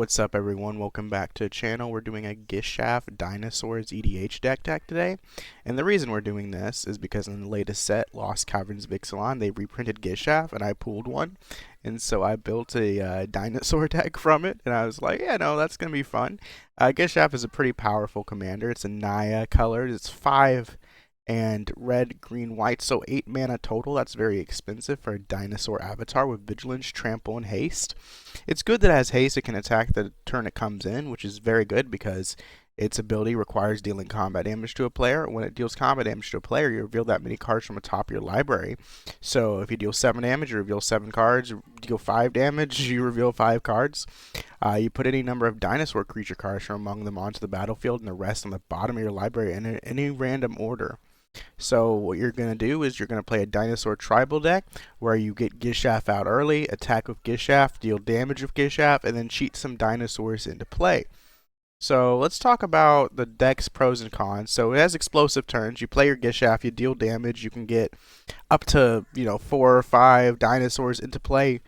What's up everyone, welcome back to the channel. We're doing a Gishath Dinosaurs EDH deck today. And the reason we're doing this is because in the latest set, Lost Caverns of Ixalan, they reprinted Gishath and I pulled one. And so I built a dinosaur deck from it, and I was like, yeah, no, that's going to be fun. Gishath is a pretty powerful commander. It's a Naya colored. It's 5 and red, green, white, so 8 mana total. That's very expensive for a dinosaur avatar with vigilance, trample, and haste. It's good that it has haste. It can attack the turn it comes in, which is very good because its ability requires dealing combat damage to a player. When it deals combat damage to a player, you reveal that many cards from the top of your library. So if you deal 7 damage, you reveal 7 cards. You deal 5 damage, you reveal 5 cards. You put any number of dinosaur creature cards from among them onto the battlefield, and the rest on the bottom of your library in any random order. So what you're going to do is you're going to play a dinosaur tribal deck where you get Gishath out early, attack with Gishath, deal damage with Gishath, and then cheat some dinosaurs into play. So let's talk about the deck's pros and cons. So it has explosive turns. You play your Gishath, you deal damage, you can get up to 4 or 5 dinosaurs into play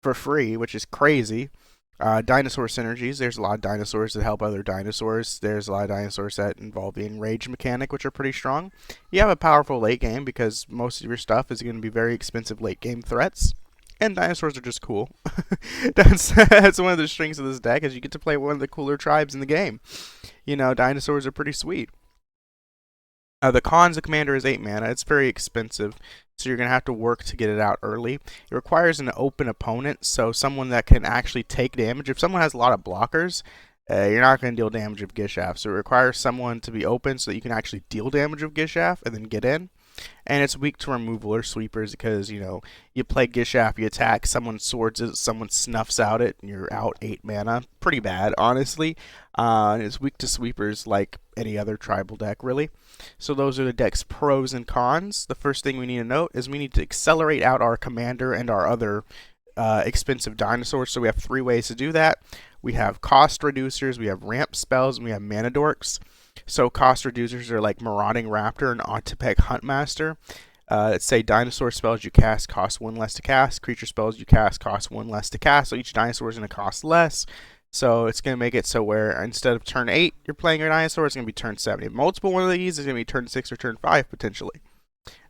for free, which is crazy. Dinosaur synergies. There's a lot of dinosaurs that help other dinosaurs. There's a lot of dinosaurs that involve the enrage mechanic, which are pretty strong. You have a powerful late game because most of your stuff is going to be very expensive late game threats. And dinosaurs are just cool. that's one of the strengths of this deck, is you get to play one of the cooler tribes in the game. Dinosaurs are pretty sweet. The cons of Commander is 8 mana. It's very expensive, so you're going to have to work to get it out early. It requires an open opponent, so someone that can actually take damage. If someone has a lot of blockers, you're not going to deal damage with Gishath. So it requires someone to be open so that you can actually deal damage with Gishath and then get in. And it's weak to removal or sweepers because, you play Gishath, you attack, someone swords it, someone snuffs out it, and you're out 8 mana. Pretty bad, honestly. And it's weak to sweepers like any other tribal deck, really. So those are the deck's pros and cons. The first thing we need to note is we need to accelerate out our commander and our other expensive dinosaurs. So we have 3 ways to do that. We have cost reducers, we have ramp spells, and we have mana dorks. So cost reducers are like Marauding Raptor and Autopeg Huntmaster. Let's say dinosaur spells you cast cost 1 less to cast. Creature spells you cast cost 1 less to cast. So each dinosaur is going to cost less. So it's going to make it so where instead of turn 8 you're playing your dinosaur, it's going to be turn 7. If multiple one of these is going to be turn 6 or turn 5 potentially.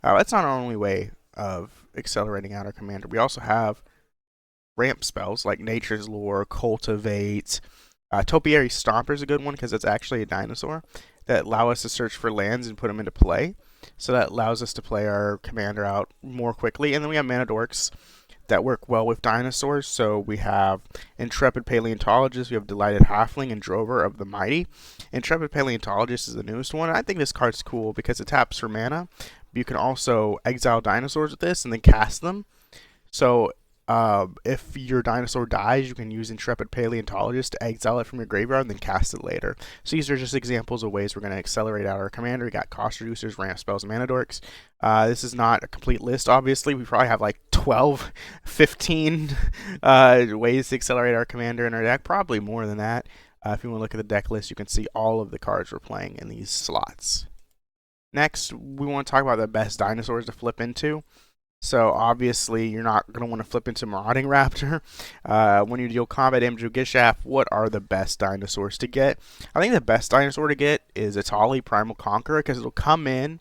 That's not our only way of accelerating out our commander. We also have ramp spells like Nature's Lore, Cultivate. Topiary Stomper is a good one because it's actually a dinosaur that allow us to search for lands and put them into play. So that allows us to play our commander out more quickly. And then we have mana dorks that work well with dinosaurs. So we have Intrepid Paleontologist, we have Delighted Halfling, and Drover of the Mighty. Intrepid Paleontologist is the newest one. I think this card's cool because it taps for mana. But you can also exile dinosaurs with this and then cast them. So if your dinosaur dies, you can use Intrepid Paleontologist to exile it from your graveyard and then cast it later. So these are just examples of ways we're going to accelerate out our commander. We got cost reducers, ramp spells, and mana dorks. This is not a complete list, obviously. We probably have like 12, 15 ways to accelerate our commander in our deck. Probably more than that. If you want to look at the deck list, you can see all of the cards we're playing in these slots. Next, we want to talk about the best dinosaurs to flip into. So obviously you're not going to want to flip into Marauding Raptor. When you deal combat damage with Gishath, what are the best dinosaurs to get? I think the best dinosaur to get is Itali Primal Conqueror because it'll come in,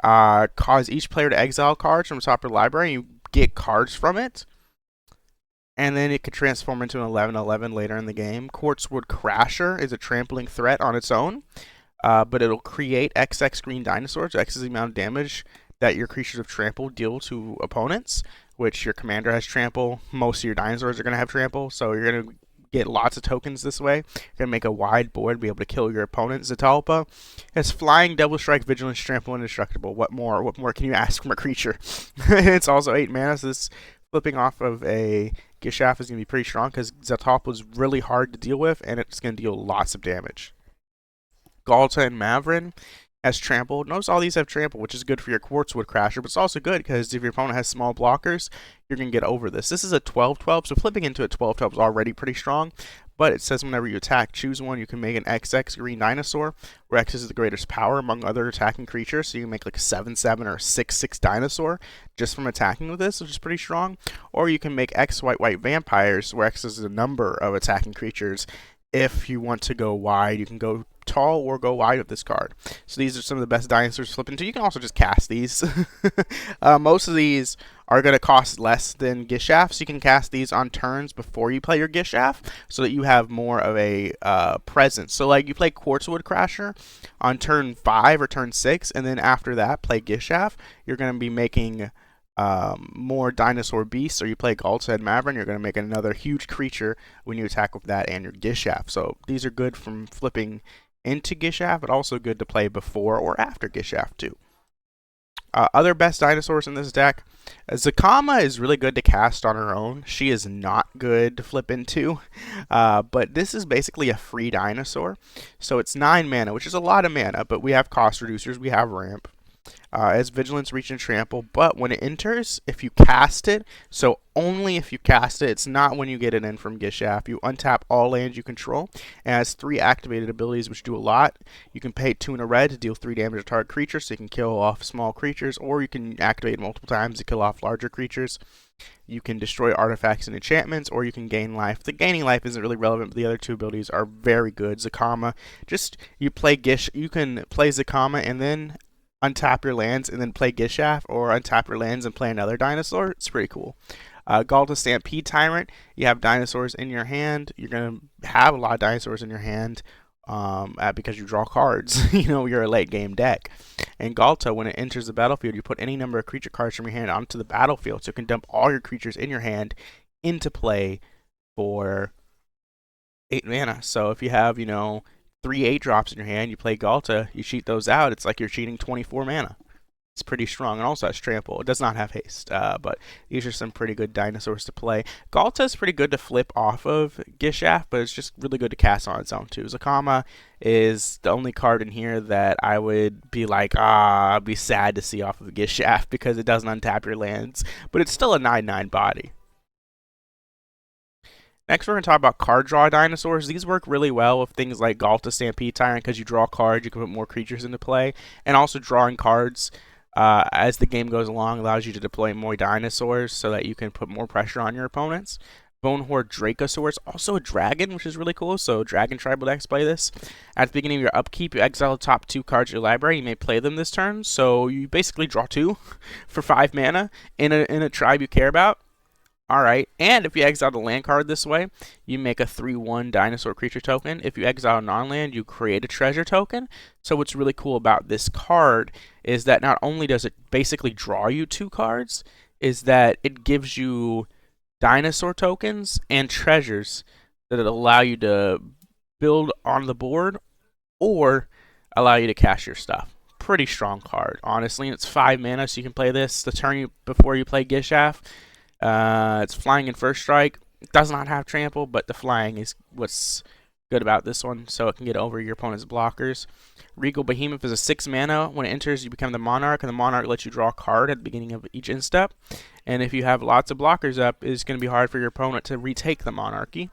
cause each player to exile cards from the top of the library, and you get cards from it. And then it could transform into an 11/11 later in the game. Quartzwood Crasher is a trampling threat on its own, but it'll create XX green dinosaurs, X is the amount of damage that your creatures of trample deal to opponents, which your commander has trample. Most of your dinosaurs are going to have trample, so you're going to get lots of tokens this way. You're going to make a wide board, be able to kill your opponent. Zatalpa has flying, double strike, vigilance, trample, indestructible. What more? What more can you ask from a creature? It's also 8 mana, so this flipping off of a Gishath is going to be pretty strong because Zatalpa is really hard to deal with, and it's going to deal lots of damage. Galta and Mavrin has trample. Notice all these have trample, which is good for your Quartzwood Crasher, but it's also good because if your opponent has small blockers, you're going to get over this. This is a 12/12, so flipping into a 12/12 is already pretty strong, but it says whenever you attack, choose one. You can make an XX green dinosaur, where X is the greatest power among other attacking creatures. So you can make like a 7/7 or a 6/6 dinosaur just from attacking with this, which is pretty strong. Or you can make X white vampires, where X is the number of attacking creatures. If you want to go wide, you can go tall or go wide with this card. So these are some of the best dinosaurs to flip into. You can also just cast these. Most of these are going to cost less than Gishath, so you can cast these on turns before you play your Gishath, so that you have more of a presence. So like you play Quartzwood Crasher on turn 5 or turn 6, and then after that play Gishath, you're going to be making more dinosaur beasts, or you play Galt's-Head Maverick, you're going to make another huge creature when you attack with that and your Gishath. So these are good from flipping into Gishath, but also good to play before or after Gishath too. Other best dinosaurs in this deck, Zakama is really good to cast on her own. She is not good to flip into, but this is basically a free dinosaur. So it's 9 mana, which is a lot of mana, but we have cost reducers, we have ramp. As Vigilance, Reach, and Trample, but when it enters, if you cast it, so only if you cast it, it's not when you get it in from Gishath, you untap all lands you control. It has 3 activated abilities which do a lot. You can pay 2 and a red to deal 3 damage to target creature, so you can kill off small creatures, or you can activate multiple times to kill off larger creatures. You can destroy artifacts and enchantments, or you can gain life. The gaining life isn't really relevant, but the other 2 abilities are very good. Zakama, just you can play Zakama and then untap your lands and then play Gishath, or untap your lands and play another dinosaur. It's pretty cool. Galta Stampede Tyrant, you have dinosaurs in your hand. You're going to have a lot of dinosaurs in your hand because you draw cards. You know, you're a late game deck. And Galta, when it enters the battlefield, you put any number of creature cards from your hand onto the battlefield, so you can dump all your creatures in your hand into play for 8 mana. So if you have, 3 8-drops in your hand, you play Galta, you cheat those out, it's like you're cheating 24 mana. It's pretty strong, and also has Trample. It does not have haste, but these are some pretty good dinosaurs to play. Galta is pretty good to flip off of Gishath, but it's just really good to cast on its own too. Zakama is the only card in here that I would be like, I'd be sad to see off of Gishath because it doesn't untap your lands, but it's still a 9/9 body. Next, we're going to talk about card draw dinosaurs. These work really well with things like Galta Stampede Tyrant, because you draw cards, you can put more creatures into play, and also drawing cards as the game goes along allows you to deploy more dinosaurs so that you can put more pressure on your opponents. Bone Horde Dracosaur is also a dragon, which is really cool, so dragon tribal decks play this. At the beginning of your upkeep, you exile the top 2 cards of your library. You may play them this turn, so you basically draw 2 for 5 mana in a tribe you care about. Alright, and if you exile a land card this way, you make a 3/1 dinosaur creature token. If you exile a non-land, you create a treasure token. So what's really cool about this card is that not only does it basically draw you 2 cards, is that it gives you dinosaur tokens and treasures that allow you to build on the board or allow you to cast your stuff. Pretty strong card, honestly. It's 5 mana, so you can play this the turn before you play Gishath. It's flying in first strike. It does not have trample, but the flying is what's good about this one, so it can get over your opponent's blockers. Regal Behemoth is a 6 mana. When it enters, you become the Monarch, and the Monarch lets you draw a card at the beginning of each instep. And if you have lots of blockers up, it's going to be hard for your opponent to retake the Monarchy.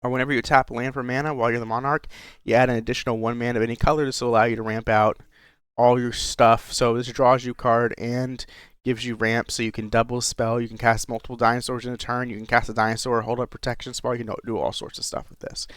Or whenever you tap land for mana while you're the Monarch, you add an additional 1 mana of any color. This will allow you to ramp out all your stuff. So this draws you a card and gives you ramp, so you can double spell, you can cast multiple dinosaurs in a turn, you can cast a dinosaur, hold up protection spell, you can do all sorts of stuff with this.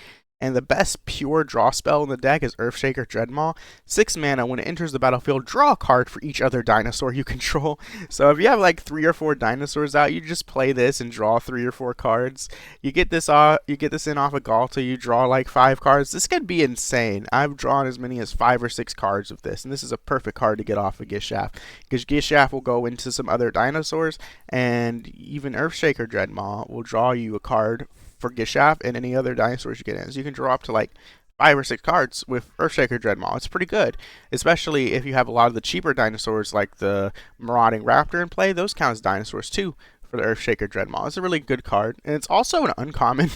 And the best pure draw spell in the deck is Earthshaker Dreadmaw. 6 mana, when it enters the battlefield, draw a card for each other dinosaur you control. So if you have like 3 or 4 dinosaurs out, you just play this and draw 3 or 4 cards. You get this in off of Galta, you draw like 5 cards. This could be insane. I've drawn as many as 5 or 6 cards with this, and this is a perfect card to get off of Gishath, because Gishath will go into some other dinosaurs, and even Earthshaker Dreadmaw will draw you a card for Gishath and any other dinosaurs you get in. So you can draw up to like 5 or 6 cards with Earthshaker Dreadmaw. It's pretty good, especially if you have a lot of the cheaper dinosaurs like the Marauding Raptor in play. Those count as dinosaurs too for the Earthshaker Dreadmaw. It's a really good card, and it's also an uncommon.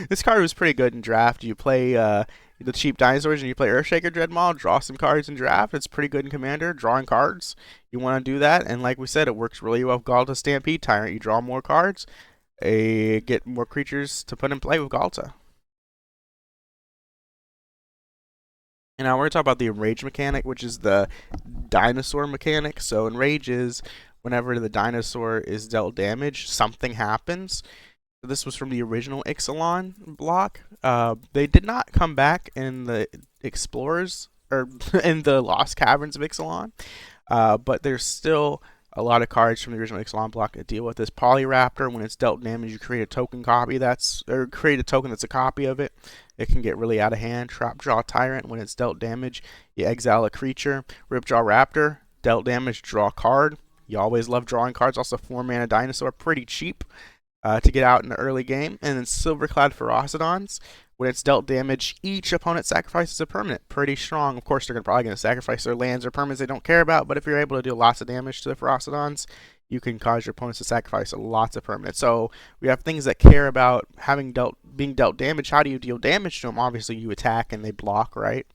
This card was pretty good in draft. You play the cheap dinosaurs and you play Earthshaker Dreadmaw, draw some cards in draft. It's pretty good in Commander, drawing cards. You want to do that, and like we said, it works really well with Galta Stampede Tyrant. You draw more cards, get more creatures to put in play with Galta. And now we're going to talk about the enrage mechanic, which is the dinosaur mechanic. So enrage is whenever the dinosaur is dealt damage, something happens. So this was from the original Ixalan block. They did not come back in the Explorers or in the Lost Caverns of Ixalan, but there's still a lot of cards from the original Ixalan block that deal with this. Polyraptor, when it's dealt damage, you create a token copy or create a token that's a copy of it. It can get really out of hand. Trapjaw Tyrant, when it's dealt damage, you exile a creature. Ripjaw Raptor, dealt damage, draw a card. You always love drawing cards. Also, 4-mana dinosaur, pretty cheap to get out in the early game. And then Silverclad Ferocidons, when it's dealt damage, each opponent sacrifices a permanent. Pretty strong. Of course, they're probably going to sacrifice their lands or permanents they don't care about, but if you're able to deal lots of damage to the Ferocidons, you can cause your opponents to sacrifice lots of permanents. So we have things that care about being dealt damage. How do you deal damage to them? Obviously, you attack and they block, right?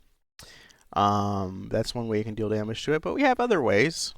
That's one way you can deal damage to it, but we have other ways.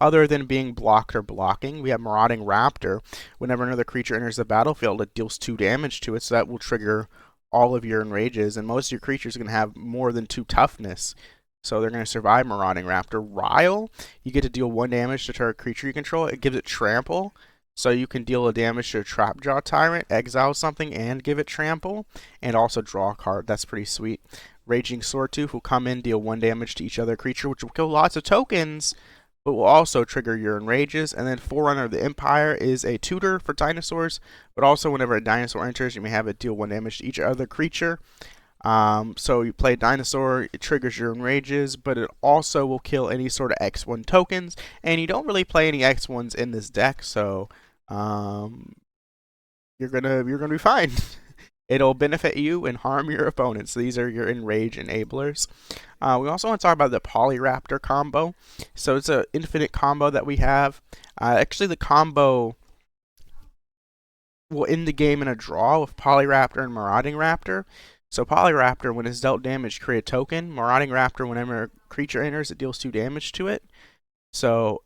Other than being blocked or blocking, we have Marauding Raptor. Whenever another creature enters the battlefield, it deals 2 damage to it, so that will trigger all of your enrages, and most of your creatures are going to have more than 2 toughness, so they're going to survive Marauding Raptor. Rile, you get to deal 1 damage to target creature you control. It gives it trample, so you can deal a damage to a Trapjaw Tyrant, exile something, and give it trample, and also draw a card. That's pretty sweet. Raging Swordtooth will come in, deal 1 damage to each other creature, which will kill lots of tokens, but will also trigger your enrages. And then Forerunner of the Empire is a tutor for dinosaurs, but also whenever a dinosaur enters, you may have it deal 1 damage to each other creature. So you play dinosaur, it triggers your enrages, but it also will kill any sort of X1 tokens, and you don't really play any X1s in this deck, so you're gonna be fine. It'll benefit you and harm your opponents. These are your enrage enablers. We also want to talk about the Polyraptor combo. So it's an infinite combo that we have. Actually, the combo will end the game in a draw with Polyraptor and Marauding Raptor. So Polyraptor, when it's dealt damage, create a token. Marauding Raptor, whenever a creature enters, it deals 2 damage to it. So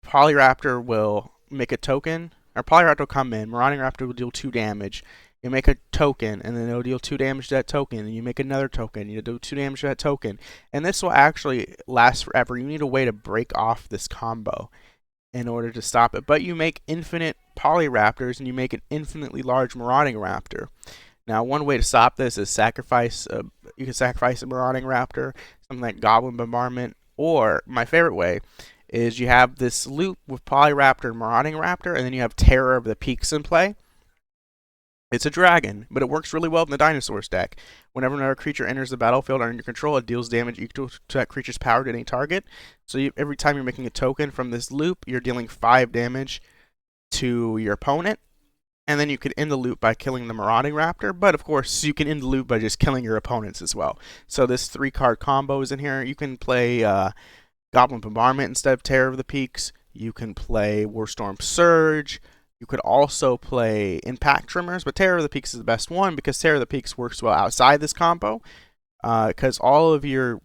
Polyraptor will make a token, or Polyraptor will come in. Marauding Raptor will deal 2 damage. You make a token, and then it'll deal 2 damage to that token, and you make another token, you do 2 damage to that token, and this will actually last forever. You need a way to break off this combo in order to stop it, but you make infinite Polyraptors, and you make an infinitely large Marauding Raptor. Now, one way to stop this is sacrifice. You can sacrifice a Marauding Raptor, something like Goblin Bombardment, or my favorite way is you have this loop with Polyraptor and Marauding Raptor, and then you have Terror of the Peaks in play. It's a dragon, but it works really well in the Dinosaurs deck. Whenever another creature enters the battlefield under your control, it deals damage equal to that creature's power to any target. So every time you're making a token from this loop, you're dealing 5 damage to your opponent. And then you could end the loop by killing the Marauding Raptor, but of course you can end the loop by just killing your opponents as well. So this 3-card combo is in here. You can play Goblin Bombardment instead of Terror of the Peaks. You can play Warstorm Surge. You could also play Impact Trimmers, but Terror of the Peaks is the best one because Terror of the Peaks works well outside this combo because all of your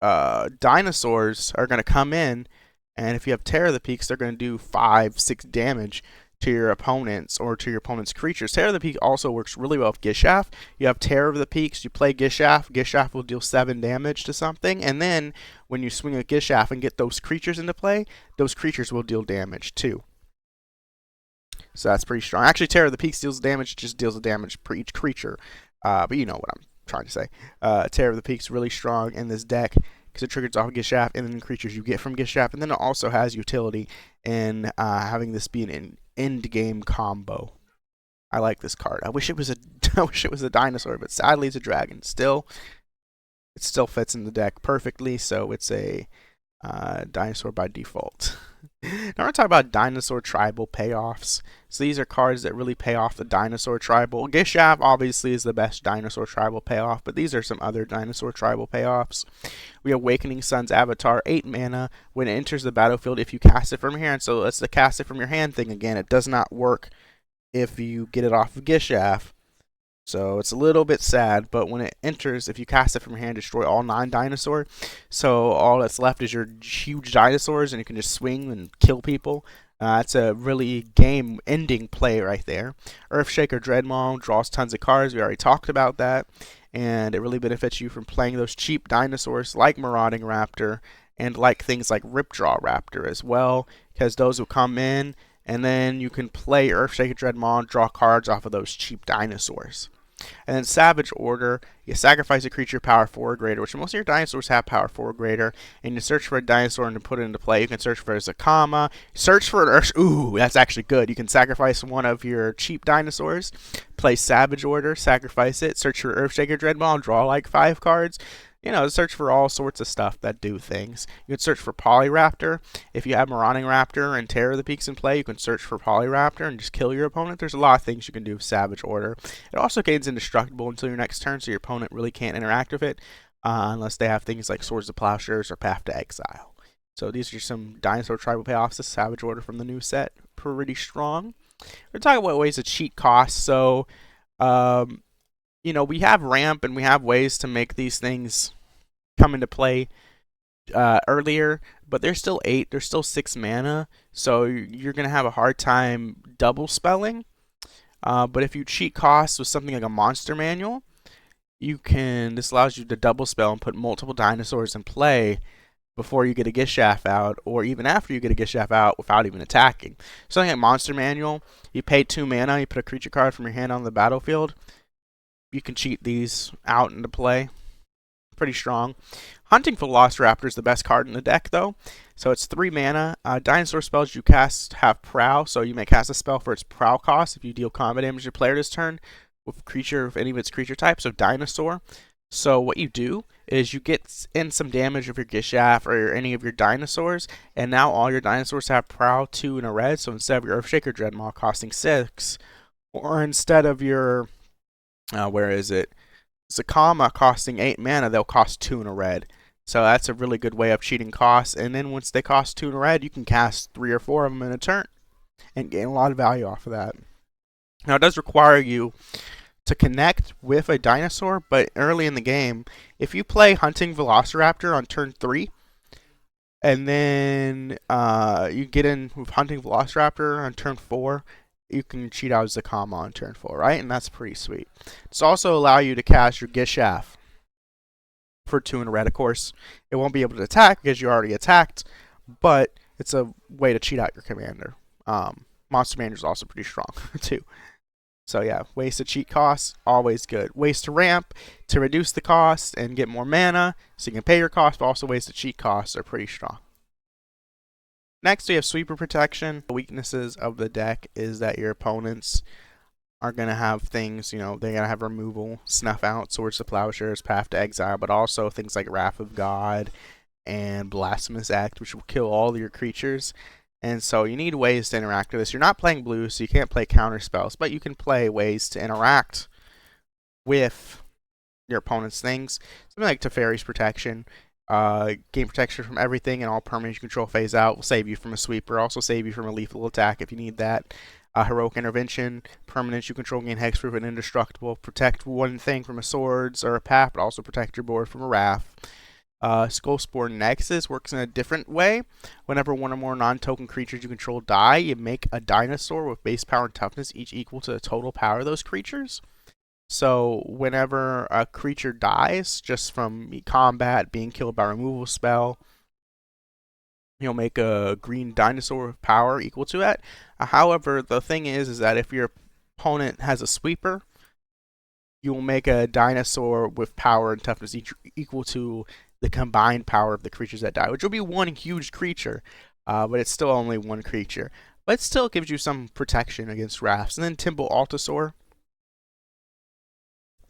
dinosaurs are going to come in, and if you have Terror of the Peaks, they're going to do 5-6 damage to your opponents or to your opponent's creatures. Terror of the Peaks also works really well with Gishath. You have Terror of the Peaks, you play Gishath, Gishath will deal 7 damage to something, and then when you swing a Gishath and get those creatures into play, those creatures will deal damage too. So that's pretty strong. Actually, Terror of the Peaks deals damage, just deals the damage per each creature. But you know what I'm trying to say. Terror of the Peaks really strong in this deck because it triggers off Gishath and then creatures you get from Gishath. And then it also has utility in having this be an end game combo. I like this card. I wish it was a dinosaur, but sadly it's a dragon. Still, it still fits in the deck perfectly, so it's a dinosaur by default. Now we're going to talk about dinosaur tribal payoffs. So these are cards that really pay off the dinosaur tribal. Gishath obviously is the best dinosaur tribal payoff, but these are some other dinosaur tribal payoffs. We have Awakening Sun's Avatar, 8 mana. When it enters the battlefield, if you cast it from your hand, so it's the cast it from your hand thing again. It does not work if you get it off of Gishath. So it's a little bit sad, but when it enters, if you cast it from your hand, destroy all 9 dinosaur. So all that's left is your huge dinosaurs, and you can just swing and kill people. That's a really game-ending play right there. Earthshaker Dreadmaw draws tons of cards. We already talked about that. And it really benefits you from playing those cheap dinosaurs like Marauding Raptor and like things like Ripjaw Raptor as well, because those will come in, and then you can play Earthshaker Dreadmaw and draw cards off of those cheap dinosaurs. And then Savage Order, you sacrifice a creature power 4 or greater, which most of your dinosaurs have power 4 or greater, and you search for a dinosaur and to put it into play. You can search for a Zakama, search for an Earth. Ooh, that's actually good. You can sacrifice one of your cheap dinosaurs, play Savage Order, sacrifice it, search for Earthshaker Dreadmaw, and draw like 5 cards. You know, search for all sorts of stuff that do things. You can search for Polyraptor. If you have Marauding Raptor and Terror of the Peaks in play, you can search for Polyraptor and just kill your opponent. There's a lot of things you can do with Savage Order. It also gains indestructible until your next turn, so your opponent really can't interact with it unless they have things like Swords of Plowshares or Path to Exile. So these are some Dinosaur Tribal payoffs. The Savage Order from the new set, pretty strong. We're talking about ways to cheat costs. So, you know, we have ramp and we have ways to make these things come into play earlier, but they're still 8, they're still 6 mana, so you're going to have a hard time double spelling. But if you cheat costs with something like a monster manual, this allows you to double spell and put multiple dinosaurs in play before you get a Gishath out, or even after you get a Gishath out without even attacking. Something like Monster Manual, you pay 2 mana, you put a creature card from your hand on the battlefield, you can cheat these out into play. Pretty strong. Hunting Velociraptor is the best card in the deck, though. So it's 3 mana. Dinosaur spells you cast have Prowl, so you may cast a spell for its Prowl cost if you deal combat damage to your player this turn with any of its creature types of Dinosaur. So what you do is you get in some damage of your Gishath or any of your dinosaurs, and now all your dinosaurs have Prowl 2 and a red, so instead of your Earthshaker Dreadmaw costing 6, or instead of your, Zakama costing 8 mana, they'll cost 2 and a red. So that's a really good way of cheating costs, and then once they cost 2 and a red, you can cast 3 or 4 of them in a turn, and gain a lot of value off of that. Now it does require you to connect with a dinosaur, but early in the game, if you play Hunting Velociraptor on turn 3, and then you get in with Hunting Velociraptor on turn 4, you can cheat out Zakama on turn 4, right? And that's pretty sweet. It's also allow you to cast your Gishath for 2 and a red, of course. It won't be able to attack because you already attacked, but it's a way to cheat out your commander. Monster Manager is also pretty strong, too. So yeah, ways to cheat costs, always good. Ways to ramp, to reduce the cost and get more mana, so you can pay your cost, but also ways to cheat costs are pretty strong. Next, we have Sweeper Protection. The weaknesses of the deck is that your opponents are going to have things, they're going to have removal, Snuff Out, Swords to Plowshares, Path to Exile, but also things like Wrath of God and Blasphemous Act, which will kill all your creatures. And so you need ways to interact with this. You're not playing blue, so you can't play counter spells, but you can play ways to interact with your opponent's things. Something like Teferi's Protection. Gain protection from everything, and all permanents you control phase out. Will save you from a sweeper. Also save you from a lethal attack if you need that. Heroic Intervention. Permanents you control gain hexproof and indestructible. Protect one thing from a swords or a path, but also protect your board from a wrath. Skullspore Nexus works in a different way. Whenever one or more non-token creatures you control die, you make a dinosaur with base power and toughness, each equal to the total power of those creatures. So whenever a creature dies, just from combat, being killed by a removal spell, you'll make a green dinosaur with power equal to that. However, the thing is that if your opponent has a sweeper, you will make a dinosaur with power and toughness equal to the combined power of the creatures that die, which will be one huge creature, but it's still only one creature. But it still gives you some protection against wraths. And then Temple Altasaur.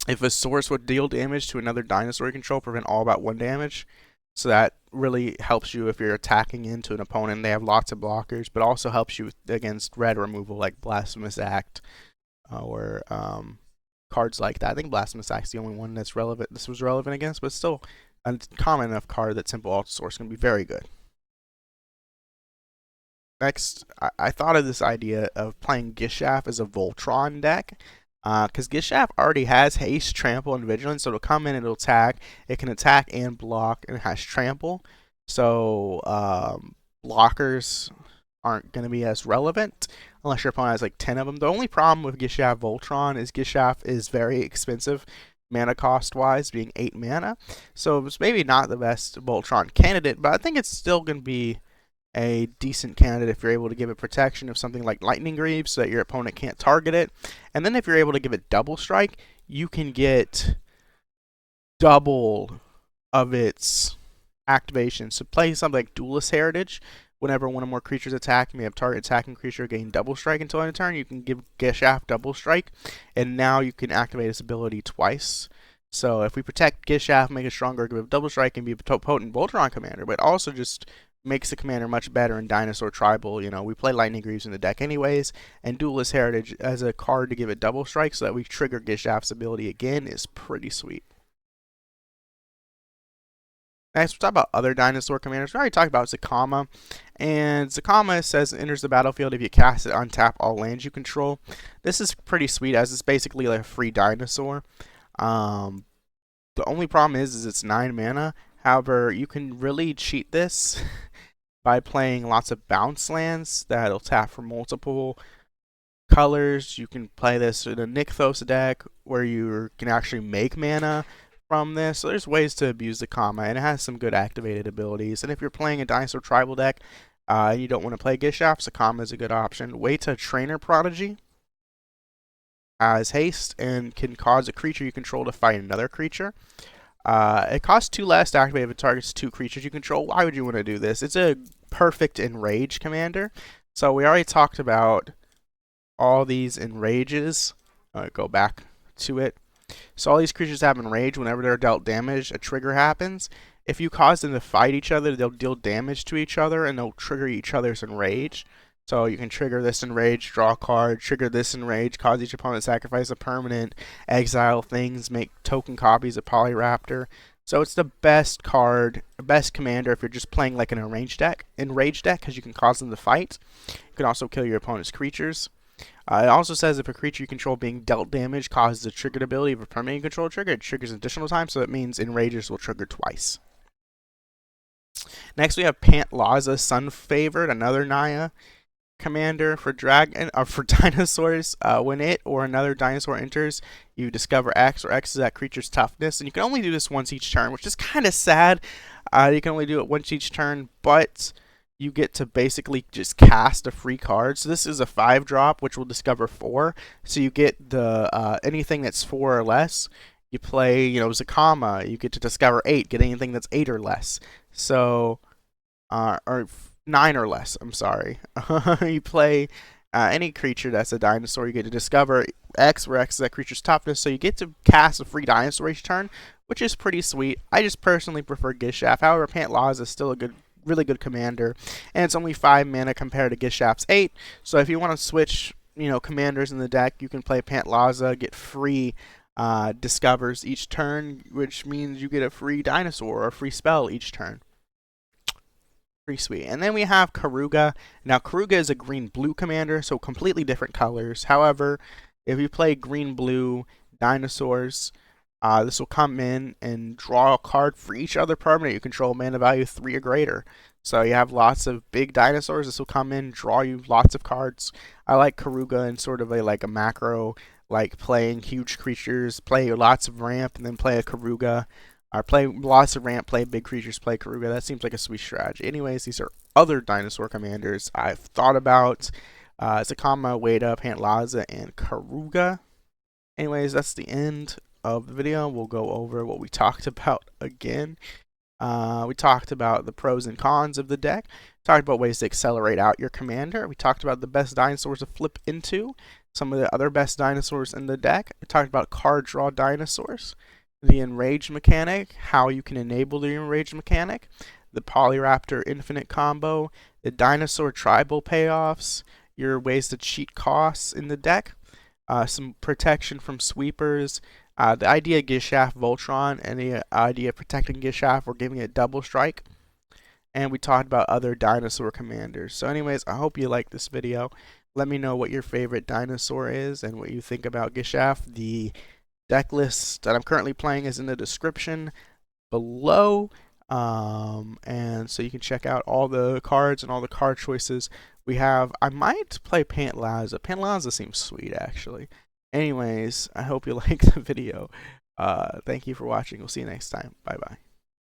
If a source would deal damage to another dinosaur you control, prevent all but 1 damage. So that really helps you if you're attacking into an opponent. They have lots of blockers, but also helps you against red removal like Blasphemous Act or cards like that. I think Blasphemous Act's the only one that's relevant. This was relevant against, but still a common enough card that Temple Altasaur is going to be very good. Next, I thought of this idea of playing Gishath as a Voltron deck. Because Gishath already has haste, trample, and vigilance, so it'll come in and it'll attack. It can attack and block, and it has trample. So blockers aren't going to be as relevant unless your opponent has like 10 of them. The only problem with Gishath Voltron is Gishath is very expensive mana cost wise, being 8 mana. So it's maybe not the best Voltron candidate, but I think it's still going to be a decent candidate if you're able to give it protection of something like Lightning Greaves so that your opponent can't target it. And then if you're able to give it double strike, you can get double of its activation. So play something like Duelist Heritage. Whenever one or more creatures attack, you may have target attacking creature gain double strike until end of turn. You can give Gishath double strike, and now you can activate its ability twice. So if we protect Gishath, make it stronger, give it double strike, and be a potent Voltron commander, but also just makes the commander much better in Dinosaur Tribal. You know, we play Lightning Greaves in the deck anyways, and Duelist Heritage as a card to give it double strike so that we trigger Gishath's ability again is pretty sweet. Next, we'll talk about other dinosaur commanders. We already talked about Zakama, and Zakama says enters the battlefield if you cast it, untap all lands you control. This is pretty sweet as it's basically like a free dinosaur. The only problem is it's 9 mana. However, you can really cheat this by playing lots of bounce lands that'll tap for multiple colors. You can play this in a Nykthos deck where you can actually make mana from this. So there's ways to abuse the Zakama, and it has some good activated abilities. And if you're playing a Dinosaur Tribal deck and you don't want to play Gishath, Zakama is a good option. Wait to Trainer Prodigy has haste and can cause a creature you control to fight another creature. It costs 2 less to activate if it targets 2 creatures you control. Why would you want to do this? It's a perfect enrage commander. So we already talked about all these enrages. Go back to it. So all these creatures have enrage. Whenever they're dealt damage, a trigger happens. If you cause them to fight each other, they'll deal damage to each other, and they'll trigger each other's enrage. So you can trigger this enrage, draw a card, trigger this enrage, cause each opponent to sacrifice a permanent, exile things, make token copies of Polyraptor. So it's the best card, best commander if you're just playing like an enrage deck, because you can cause them to fight. You can also kill your opponent's creatures. It also says if a creature you control being dealt damage causes a triggered ability of a permanent you control trigger, it triggers additional time, so it means enrages will trigger twice. Next we have Pantlaza, Sun Favored, another Naya commander for dinosaurs. When it or another dinosaur enters, you discover X, or X is that creature's toughness, and you can only do this once each turn, which is kind of sad. You can only do it once each turn, but you get to basically just cast a free card. So this is a 5-drop, which will discover 4. So you get the anything that's 4 or less. You play, you know, Zakama. You get to discover 8. Get anything that's 8 or less. So, or 9 or less. I'm sorry. You play any creature that's a dinosaur. You get to discover X, where X is that creature's toughness. So you get to cast a free dinosaur each turn, which is pretty sweet. I just personally prefer Gishath. However, Pantlaza is still a really good commander, and it's only 5 mana compared to Gishath's 8. So if you want to switch, you know, commanders in the deck, you can play Pantlaza, get free discovers each turn, which means you get a free dinosaur or a free spell each turn. Pretty sweet. And then we have Karuga. Now Karuga is a green-blue commander, so completely different colors. However, if you play green-blue dinosaurs, this will come in and draw a card for each other permanent you control, mana value 3 or greater. So you have lots of big dinosaurs. This will come in, draw you lots of cards. I like Karuga in sort of a macro, like playing huge creatures, play lots of ramp, and then play a Karuga. Or play lots of ramp, play big creatures, play Karuga. That seems like a sweet strategy. Anyways, these are other dinosaur commanders I've thought about. Zakama, Wada, Pantlaza, and Karuga. Anyways, that's the end of the video. We'll go over what we talked about again. We talked about the pros and cons of the deck. Talked about ways to accelerate out your commander. We talked about the best dinosaurs to flip into. Some of the other best dinosaurs in the deck. We talked about card draw dinosaurs. The enrage mechanic, how you can enable the enrage mechanic. The Polyraptor infinite combo. The dinosaur tribal payoffs. Your ways to cheat costs in the deck. Some protection from sweepers. The idea of Gishath Voltron and the idea of protecting Gishath or giving it double strike. And we talked about other dinosaur commanders. So anyways, I hope you liked this video. Let me know what your favorite dinosaur is and what you think about Gishath. The deck list that I'm currently playing is in the description below. And so you can check out all the cards and all the card choices I might play Pantlaza. Pantlaza seems sweet, actually. Anyways, I hope you liked the video. Thank you for watching. We'll see you next time. Bye bye.